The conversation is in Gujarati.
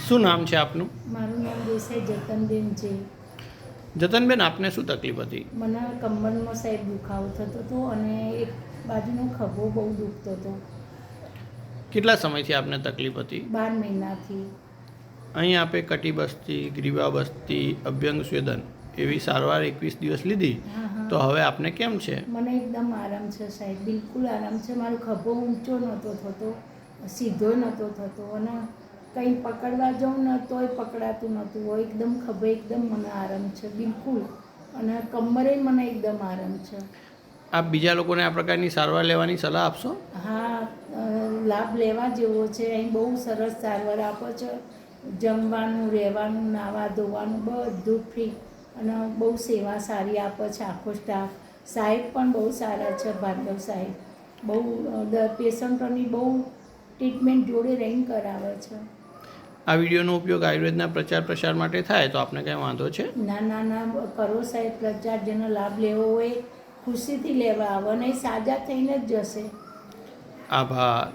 શું નામ છે આપનું? મારું નામ દેસાઈ જતનબેન છે. જતનબેન, આપને શું તકલીફ હતી? મને કમરમાં સાહેબ દુખાવો થતો હતો અને એક બાજુનો ખભો બહુ દુખતો હતો. કેટલા સમયથી આપને તકલીફ હતી? 12 મહિનાથી. અહીં આપે કટિબસ્તી, ગ્રીવાબસ્તી, અભ્યંગ સ્વેદન એવી સારવાર 21 દિવસ લીધી. તો હવે આપને કેમ છે? મને એકદમ આરામ છે સાહેબ, બિલકુલ આરામ છે. મારો ખભો ઊંચો નહોતો થતો, સીધો નહોતો થતો અને કંઈ પકડવા જાઉં ને તોય પકડાતું નહોતું. એકદમ ખભે એકદમ મને આરામ છે બિલકુલ, અને કમરે મને એકદમ આરામ છે. આપ બીજા લોકોને આ પ્રકારની સારવાર લેવાની સલાહ આપશો? હા, લાભ લેવા જેવો છે. અહીં બહુ સરસ સારવાર આપે છે. જમવાનું, રહેવાનું, નાવા ધોવાનું બધું ફ્રી, અને બહુ સેવા સારી આપે છે આખો સ્ટાફ. સાહેબ પણ બહુ સારા છે, ભાર્ગવ સાહેબ. બહુ પેશન્ટોની બહુ ટ્રીટમેન્ટ જોડે રહીને કરાવે છે. આ વિડીયોનો ઉપયોગ આયુર્વેદના પ્રચાર પ્રસાર માટે થાય તો આપને કંઈ વાંધો છે? ના ના ના, કરો સાહેબ પ્રચાર. જેનો લાભ લેવો હોય ખુશીથી લેવા આવે, અને સાજા થઈને જ જશે. આભાર.